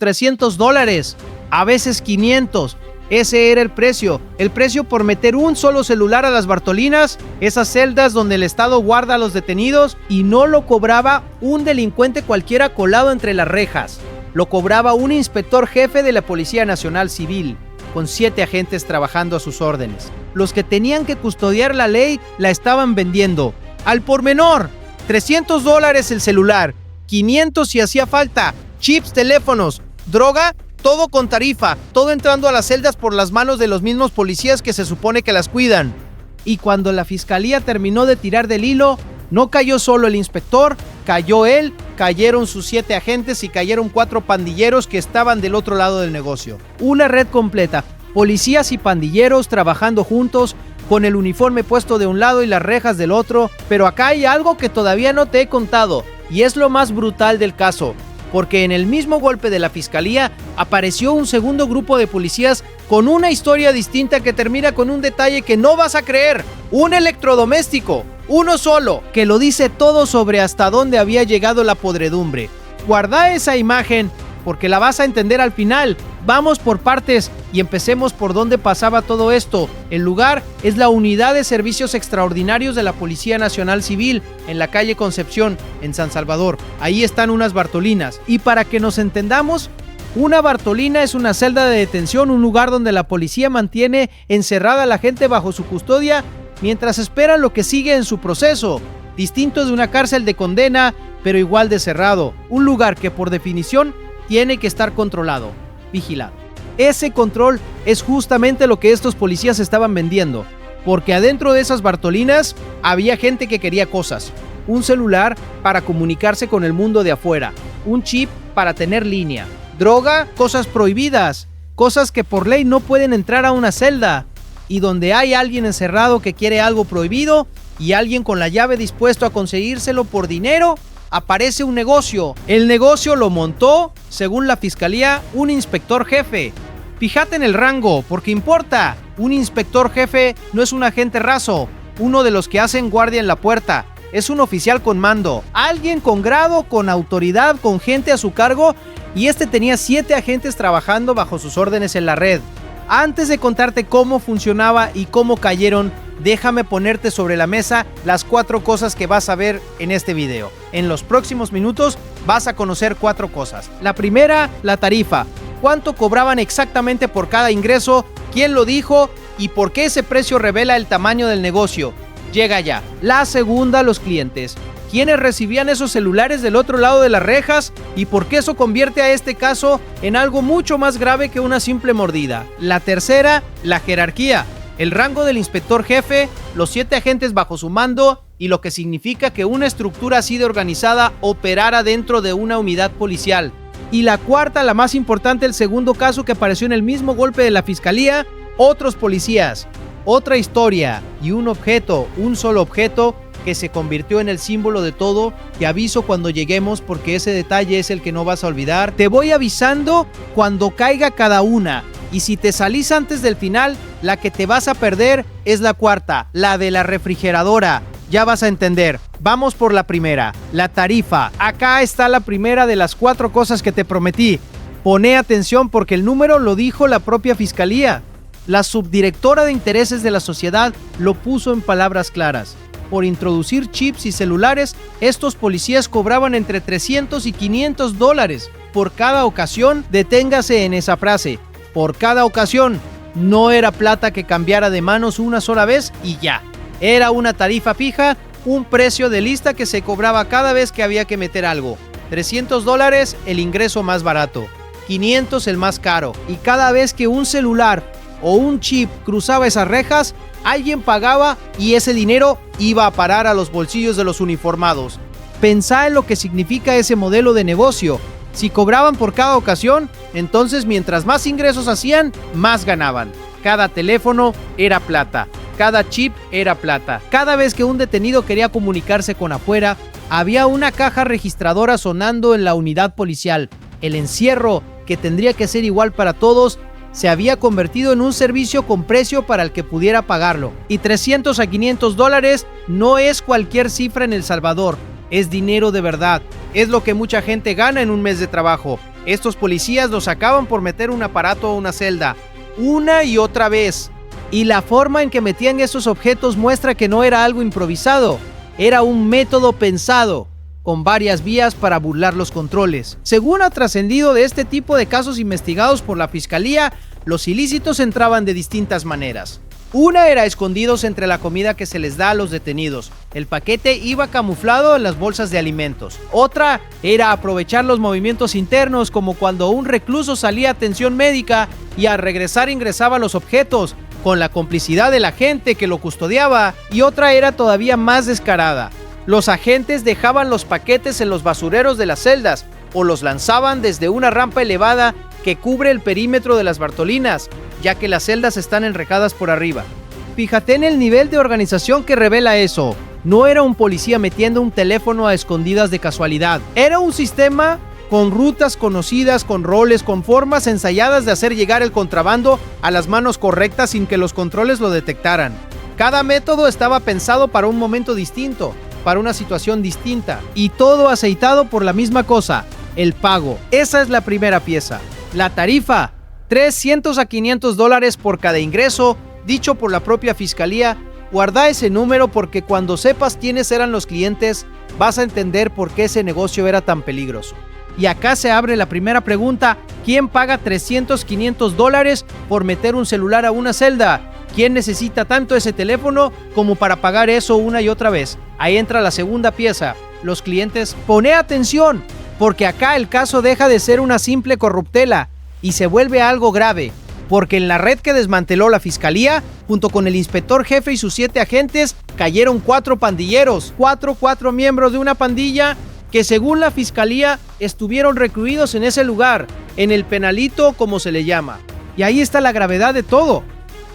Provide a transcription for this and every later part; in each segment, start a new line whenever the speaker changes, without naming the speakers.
$300, a veces 500. Ese era el precio por meter un solo celular a las Bartolinas, esas celdas donde el Estado guarda a los detenidos, y no lo cobraba un delincuente cualquiera colado entre las rejas. Lo cobraba un inspector jefe de la Policía Nacional Civil, con 7 agentes trabajando a sus órdenes. Los que tenían que custodiar la ley la estaban vendiendo al por menor. $300 el celular, 500 si hacía falta, chips, teléfonos, droga, todo con tarifa, todo entrando a las celdas por las manos de los mismos policías que se supone que las cuidan. Y cuando la fiscalía terminó de tirar del hilo, no cayó solo el inspector, cayó él, cayeron sus 7 agentes y cayeron 4 pandilleros que estaban del otro lado del negocio. Una red completa, policías y pandilleros trabajando juntos, con el uniforme puesto de un lado y las rejas del otro. Pero acá hay algo que todavía no te he contado, y es lo más brutal del caso, porque en el mismo golpe de la fiscalía apareció un segundo grupo de policías con una historia distinta que termina con un detalle que no vas a creer. Un electrodoméstico, uno solo, que lo dice todo sobre hasta dónde había llegado la podredumbre. Guarda esa imagen porque la vas a entender al final. Vamos por partes y empecemos por dónde pasaba todo esto. El lugar es la Unidad de Servicios Extraordinarios de la Policía Nacional Civil, en la calle Concepción, en San Salvador. Ahí están unas Bartolinas. Y para que nos entendamos, una Bartolina es una celda de detención, un lugar donde la policía mantiene encerrada a la gente bajo su custodia mientras espera lo que sigue en su proceso. Distinto de una cárcel de condena, pero igual de cerrado. Un lugar que por definición tiene que estar controlado, vigilado. Ese control es justamente lo que estos policías estaban vendiendo, porque adentro de esas Bartolinas había gente que quería cosas. Un celular para comunicarse con el mundo de afuera, un chip para tener línea, droga, cosas prohibidas, cosas que por ley no pueden entrar a una celda, y donde hay alguien encerrado que quiere algo prohibido y alguien con la llave dispuesto a conseguírselo por dinero, aparece un negocio. El negocio lo montó, según la fiscalía, un inspector jefe. Fíjate en el rango, porque importa. Un inspector jefe no es un agente raso, uno de los que hacen guardia en la puerta. Es un oficial con mando, alguien con grado, con autoridad, con gente a su cargo, y este tenía 7 agentes trabajando bajo sus órdenes en la red. Antes de contarte cómo funcionaba y cómo cayeron, déjame ponerte sobre la mesa las 4 cosas que vas a ver en este video. En los próximos minutos vas a conocer 4 cosas. La primera, la tarifa. ¿Cuánto cobraban exactamente por cada ingreso? ¿Quién lo dijo? ¿Y por qué ese precio revela el tamaño del negocio? Llega ya. La segunda, los clientes. ¿Quiénes recibían esos celulares del otro lado de las rejas? ¿Y por qué eso convierte a este caso en algo mucho más grave que una simple mordida? La tercera, la jerarquía. El rango del inspector jefe, los 7 agentes bajo su mando y lo que significa que una estructura así de organizada operara dentro de una unidad policial. Y la cuarta, la más importante, el segundo caso que apareció en el mismo golpe de la fiscalía, otros policías, otra historia y un objeto, un solo objeto que se convirtió en el símbolo de todo. Te aviso cuando lleguemos porque ese detalle es el que no vas a olvidar. Te voy avisando cuando caiga cada una. Y si te salís antes del final, la que te vas a perder es la cuarta, la de la refrigeradora. Ya vas a entender. Vamos por la primera, la tarifa. Acá está la primera de las 4 cosas que te prometí. Poné atención porque el número lo dijo la propia fiscalía. La subdirectora de intereses de la sociedad lo puso en palabras claras. Por introducir chips y celulares, estos policías cobraban entre $300 y $500 por cada ocasión. Deténgase en esa frase. Por cada ocasión. No era plata que cambiara de manos una sola vez y ya. Era una tarifa fija, un precio de lista que se cobraba cada vez que había que meter algo. $300 el ingreso más barato, $500 el más caro. Y cada vez que un celular o un chip cruzaba esas rejas, alguien pagaba y ese dinero iba a parar a los bolsillos de los uniformados. Pensá en lo que significa ese modelo de negocio. Si cobraban por cada ocasión, entonces mientras más ingresos hacían, más ganaban. Cada teléfono era plata, cada chip era plata. Cada vez que un detenido quería comunicarse con afuera, había una caja registradora sonando en la unidad policial. El encierro, que tendría que ser igual para todos, se había convertido en un servicio con precio para el que pudiera pagarlo. Y $300 a $500 no es cualquier cifra en El Salvador, es dinero de verdad. Es lo que mucha gente gana en un mes de trabajo. Estos policías los sacaban por meter un aparato a una celda, una y otra vez. Y la forma en que metían esos objetos muestra que no era algo improvisado, era un método pensado, con varias vías para burlar los controles. Según ha trascendido de este tipo de casos investigados por la Fiscalía, los ilícitos entraban de distintas maneras. Una era escondidos entre la comida que se les da a los detenidos. El paquete iba camuflado en las bolsas de alimentos. Otra era aprovechar los movimientos internos, como cuando un recluso salía a atención médica y al regresar ingresaba los objetos, con la complicidad de la gente que lo custodiaba. Y otra era todavía más descarada. Los agentes dejaban los paquetes en los basureros de las celdas o los lanzaban desde una rampa elevada que cubre el perímetro de las Bartolinas, ya que las celdas están enrejadas por arriba. Fíjate en el nivel de organización que revela eso. No era un policía metiendo un teléfono a escondidas de casualidad. Era un sistema con rutas conocidas, con roles, con formas ensayadas de hacer llegar el contrabando a las manos correctas sin que los controles lo detectaran. Cada método estaba pensado para un momento distinto, para una situación distinta, y todo aceitado por la misma cosa, el pago. Esa es la primera pieza. La tarifa, $300 a $500 por cada ingreso, dicho por la propia Fiscalía. Guarda ese número porque cuando sepas quiénes eran los clientes, vas a entender por qué ese negocio era tan peligroso. Y acá se abre la primera pregunta: ¿quién paga $300, $500 por meter un celular a una celda? ¿Quién necesita tanto ese teléfono como para pagar eso una y otra vez? Ahí entra la segunda pieza, los clientes. Pone atención, porque acá el caso deja de ser una simple corruptela y se vuelve algo grave, porque en la red que desmanteló la Fiscalía, junto con el inspector jefe y sus 7 agentes, cayeron 4 pandilleros, cuatro miembros de una pandilla que según la Fiscalía estuvieron recluidos en ese lugar, en el penalito como se le llama. Y ahí está la gravedad de todo,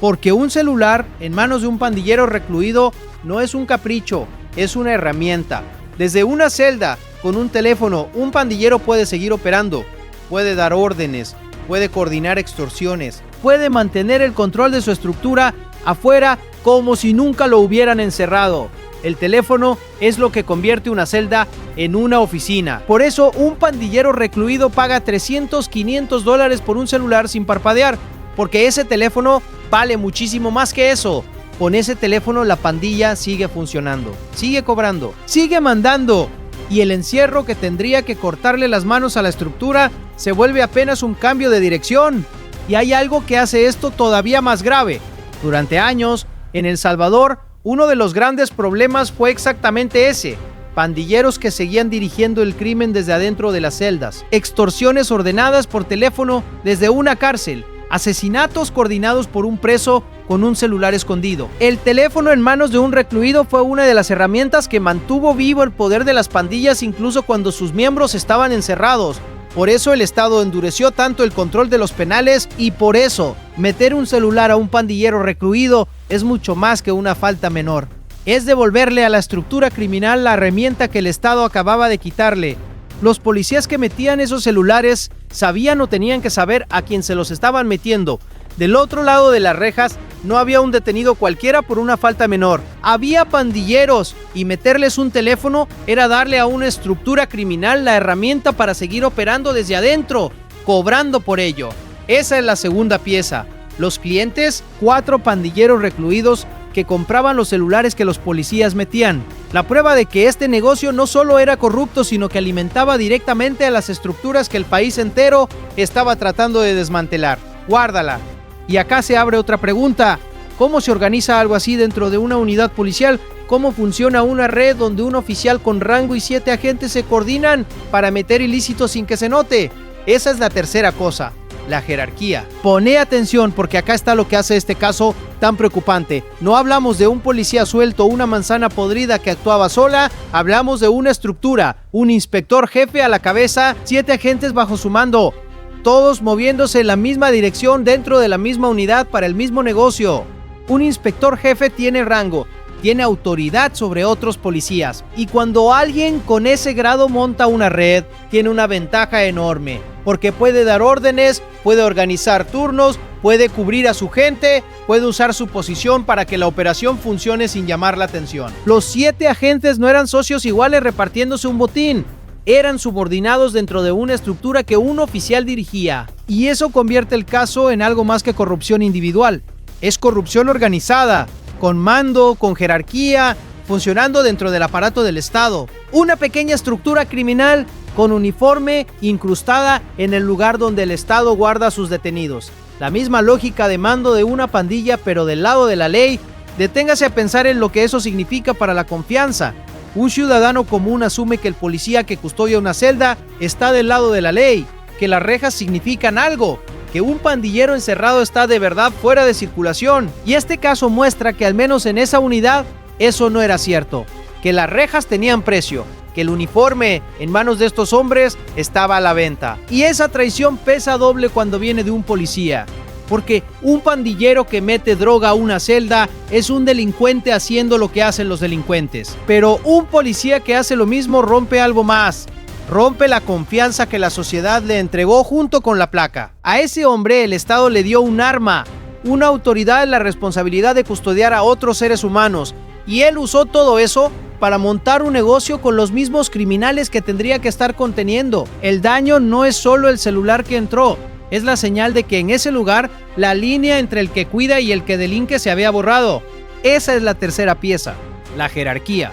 porque un celular en manos de un pandillero recluido no es un capricho, es una herramienta. Desde una celda con un teléfono, un pandillero puede seguir operando, puede dar órdenes, puede coordinar extorsiones, puede mantener el control de su estructura afuera como si nunca lo hubieran encerrado. El teléfono es lo que convierte una celda en una oficina. Por eso un pandillero recluido paga $300, $500 por un celular sin parpadear, porque ese teléfono vale muchísimo más que eso. Con ese teléfono la pandilla sigue funcionando, sigue cobrando, sigue mandando. Y el encierro que tendría que cortarle las manos a la estructura se vuelve apenas un cambio de dirección. Y hay algo que hace esto todavía más grave. Durante años, en El Salvador, uno de los grandes problemas fue exactamente ese: pandilleros que seguían dirigiendo el crimen desde adentro de las celdas, extorsiones ordenadas por teléfono desde una cárcel, asesinatos coordinados por un preso con un celular escondido. El teléfono en manos de un recluido fue una de las herramientas que mantuvo vivo el poder de las pandillas incluso cuando sus miembros estaban encerrados. Por eso el Estado endureció tanto el control de los penales y por eso meter un celular a un pandillero recluido es mucho más que una falta menor. Es devolverle a la estructura criminal la herramienta que el Estado acababa de quitarle. Los policías que metían esos celulares sabían o tenían que saber a quién se los estaban metiendo. Del otro lado de las rejas no había un detenido cualquiera por una falta menor. Había pandilleros y meterles un teléfono era darle a una estructura criminal la herramienta para seguir operando desde adentro, cobrando por ello. Esa es la segunda pieza. Los clientes, 4 pandilleros recluidos que compraban los celulares que los policías metían. La prueba de que este negocio no solo era corrupto, sino que alimentaba directamente a las estructuras que el país entero estaba tratando de desmantelar. Guárdala. Y acá se abre otra pregunta: ¿cómo se organiza algo así dentro de una unidad policial? ¿Cómo funciona una red donde un oficial con rango y 7 agentes se coordinan para meter ilícitos sin que se note? Esa es la tercera cosa, la jerarquía. Pone atención porque acá está lo que hace este caso tan preocupante. No hablamos de un policía suelto, una manzana podrida que actuaba sola, hablamos de una estructura, un inspector jefe a la cabeza, 7 agentes bajo su mando, todos moviéndose en la misma dirección dentro de la misma unidad para el mismo negocio. Un inspector jefe tiene rango, tiene autoridad sobre otros policías, y cuando alguien con ese grado monta una red, tiene una ventaja enorme, porque puede dar órdenes, puede organizar turnos, puede cubrir a su gente, puede usar su posición para que la operación funcione sin llamar la atención. Los 7 agentes no eran socios iguales repartiéndose un botín. eran subordinados dentro de una estructura que un oficial dirigía. Y eso convierte el caso en algo más que corrupción individual. Es corrupción organizada, con mando, con jerarquía, funcionando dentro del aparato del Estado. Una pequeña estructura criminal con uniforme incrustada en el lugar donde el Estado guarda a sus detenidos. La misma lógica de mando de una pandilla, pero del lado de la ley. Deténgase a pensar en lo que eso significa para la confianza. Un ciudadano común asume que el policía que custodia una celda está del lado de la ley, que las rejas significan algo, que un pandillero encerrado está de verdad fuera de circulación. Y este caso muestra que al menos en esa unidad eso no era cierto, que las rejas tenían precio, que el uniforme en manos de estos hombres estaba a la venta. Y esa traición pesa doble cuando viene de un policía. Porque un pandillero que mete droga a una celda es un delincuente haciendo lo que hacen los delincuentes. Pero un policía que hace lo mismo rompe algo más. Rompe la confianza que la sociedad le entregó junto con la placa. A ese hombre el Estado le dio un arma, una autoridad en la responsabilidad de custodiar a otros seres humanos. Y él usó todo eso para montar un negocio con los mismos criminales que tendría que estar conteniendo. El daño no es solo el celular que entró. Es la señal de que en ese lugar la línea entre el que cuida y el que delinque se había borrado. Esa es la tercera pieza, la jerarquía.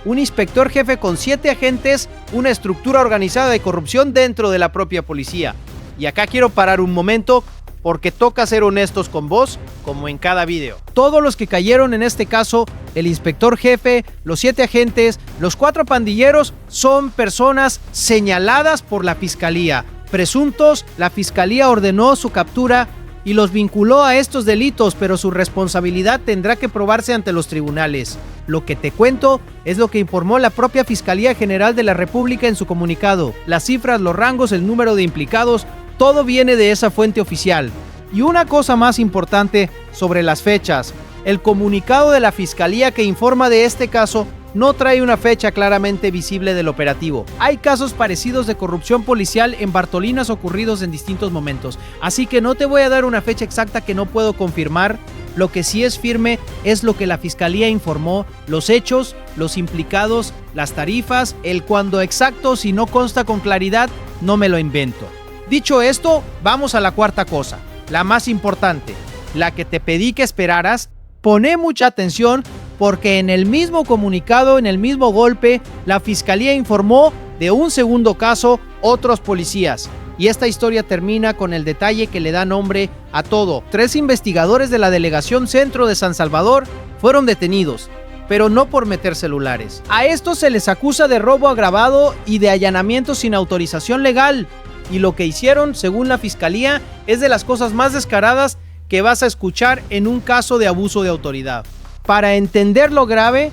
Un inspector jefe con 7 agentes, una estructura organizada de corrupción dentro de la propia policía. Y acá quiero parar un momento porque toca ser honestos con vos, como en cada video. Todos los que cayeron en este caso, el inspector jefe, los 7 agentes, los 4 pandilleros, son personas señaladas por la fiscalía. Presuntos, la fiscalía ordenó su captura y los vinculó a estos delitos, pero su responsabilidad tendrá que probarse ante los tribunales. Lo que te cuento es lo que informó la propia Fiscalía General de la República en su comunicado. Las cifras, los rangos, el número de implicados, todo viene de esa fuente oficial. Y una cosa más importante sobre las fechas. El comunicado de la Fiscalía que informa de este caso no trae una fecha claramente visible del operativo. Hay casos parecidos de corrupción policial en Bartolinas ocurridos en distintos momentos, así que no te voy a dar una fecha exacta que no puedo confirmar. Lo que sí es firme es lo que la Fiscalía informó, los hechos, los implicados, las tarifas, el cuándo exacto. Si no consta con claridad, no me lo invento. Dicho esto, vamos a la cuarta cosa, la más importante, la que te pedí que esperaras. Poné mucha atención porque en el mismo comunicado, en el mismo golpe, la Fiscalía informó de un segundo caso, otros policías. Y esta historia termina con el detalle que le da nombre a todo. 3 investigadores de la Delegación Centro de San Salvador fueron detenidos, pero no por meter celulares. A estos se les acusa de robo agravado y de allanamiento sin autorización legal. Y lo que hicieron, según la Fiscalía, es de las cosas más descaradas que vas a escuchar en un caso de abuso de autoridad. Para entender lo grave,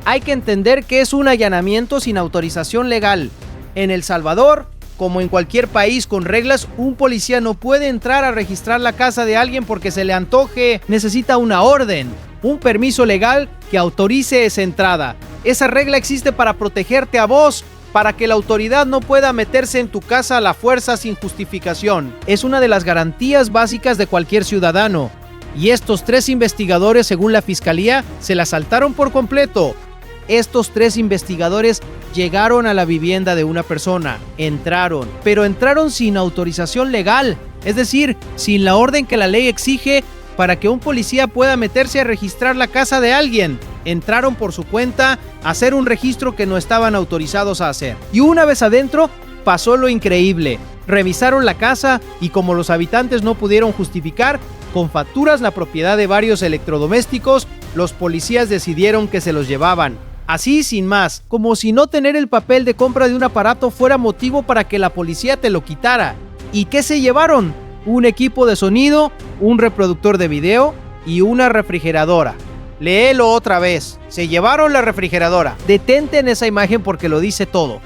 hay que entender que es un allanamiento sin autorización legal. En El Salvador, como en cualquier país con reglas, un policía no puede entrar a registrar la casa de alguien porque se le antoje. Necesita una orden, un permiso legal que autorice esa entrada. Esa regla existe para protegerte a vos, para que la autoridad no pueda meterse en tu casa a la fuerza sin justificación. Es una de las garantías básicas de cualquier ciudadano. Y estos 3 investigadores, según la Fiscalía, se la saltaron por completo. Estos 3 investigadores llegaron a la vivienda de una persona, entraron, pero entraron sin autorización legal, es decir, sin la orden que la ley exige para que un policía pueda meterse a registrar la casa de alguien. Entraron por su cuenta a hacer un registro que no estaban autorizados a hacer. Y una vez adentro, pasó lo increíble. Revisaron la casa y como los habitantes no pudieron justificar con facturas la propiedad de varios electrodomésticos, los policías decidieron que se los llevaban. Así sin más, como si no tener el papel de compra de un aparato fuera motivo para que la policía te lo quitara. ¿Y qué se llevaron? Un equipo de sonido, un reproductor de video y una refrigeradora. Léelo otra vez. Se llevaron la refrigeradora. Detente en esa imagen porque lo dice todo.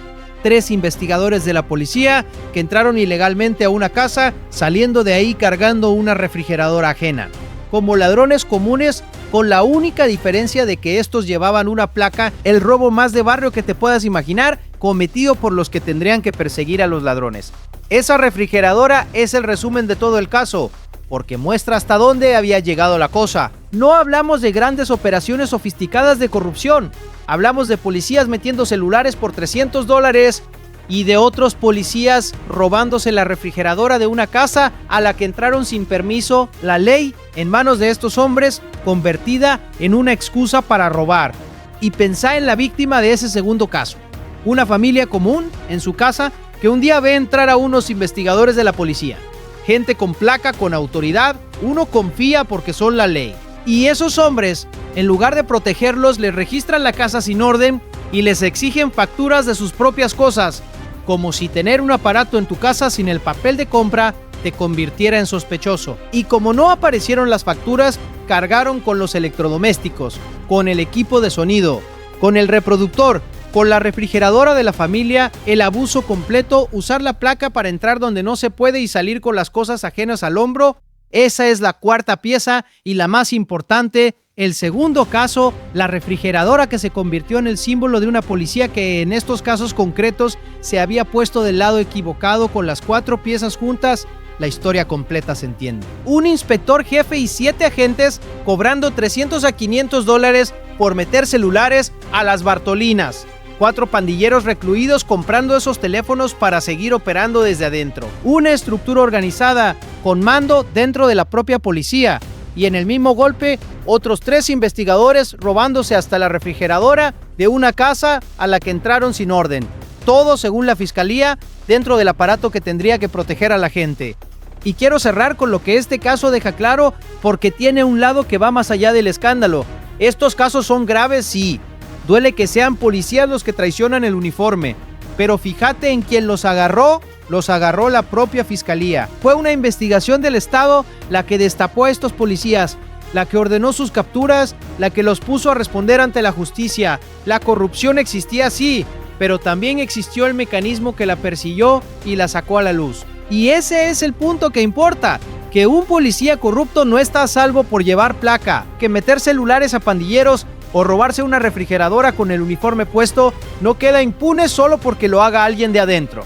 3 investigadores de la policía que entraron ilegalmente a una casa, saliendo de ahí cargando una refrigeradora ajena. Como ladrones comunes, con la única diferencia de que estos llevaban una placa, el robo más de barrio que te puedas imaginar, cometido por los que tendrían que perseguir a los ladrones. Esa refrigeradora es el resumen de todo el caso, porque muestra hasta dónde había llegado la cosa. No hablamos de grandes operaciones sofisticadas de corrupción. Hablamos de policías metiendo celulares por $300 y de otros policías robándose la refrigeradora de una casa a la que entraron sin permiso, la ley en manos de estos hombres convertida en una excusa para robar. Y pensá en la víctima de ese segundo caso, una familia común en su casa que un día ve entrar a unos investigadores de la policía, gente con placa, con autoridad, uno confía porque son la ley. Y esos hombres, en lugar de protegerlos, les registran la casa sin orden y les exigen facturas de sus propias cosas, como si tener un aparato en tu casa sin el papel de compra te convirtiera en sospechoso. Y como no aparecieron las facturas, cargaron con los electrodomésticos, con el equipo de sonido, con el reproductor, con la refrigeradora de la familia, el abuso completo, usar la placa para entrar donde no se puede y salir con las cosas ajenas al hombro. Esa es la cuarta pieza y la más importante. El segundo caso, la refrigeradora que se convirtió en el símbolo de una policía que en estos casos concretos se había puesto del lado equivocado con las 4 piezas juntas. La historia completa se entiende. Un inspector jefe y 7 agentes cobrando $300 a $500 por meter celulares a las Bartolinas. 4 pandilleros recluidos comprando esos teléfonos para seguir operando desde adentro. Una estructura organizada con mando dentro de la propia policía. Y en el mismo golpe, otros 3 investigadores robándose hasta la refrigeradora de una casa a la que entraron sin orden. Todo, según la fiscalía, dentro del aparato que tendría que proteger a la gente. Y quiero cerrar con lo que este caso deja claro, porque tiene un lado que va más allá del escándalo. Estos casos son graves, sí. Duele que sean policías los que traicionan el uniforme. Pero fíjate en quien los agarró la propia fiscalía. Fue una investigación del Estado la que destapó a estos policías, la que ordenó sus capturas, la que los puso a responder ante la justicia. La corrupción existía, sí, pero también existió el mecanismo que la persiguió y la sacó a la luz. Y ese es el punto que importa, que un policía corrupto no está a salvo por llevar placa, que meter celulares a pandilleros o robarse una refrigeradora con el uniforme puesto no queda impune solo porque lo haga alguien de adentro.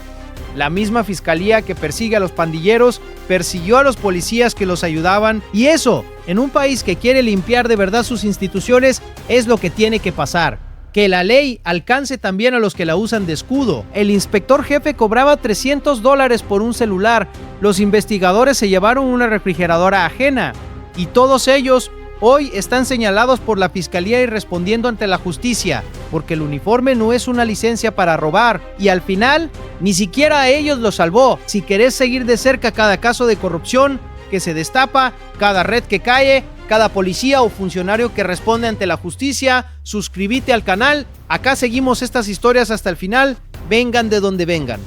La misma fiscalía que persigue a los pandilleros persiguió a los policías que los ayudaban, y eso, en un país que quiere limpiar de verdad sus instituciones, es lo que tiene que pasar. Que la ley alcance también a los que la usan de escudo. El inspector jefe cobraba $300 por un celular, los investigadores se llevaron una refrigeradora ajena, y todos ellos hoy están señalados por la fiscalía y respondiendo ante la justicia, porque el uniforme no es una licencia para robar, y al final, ni siquiera a ellos los salvó. Si querés seguir de cerca cada caso de corrupción que se destapa, cada red que cae, cada policía o funcionario que responde ante la justicia, suscríbete al canal. Acá seguimos estas historias hasta el final, vengan de donde vengan.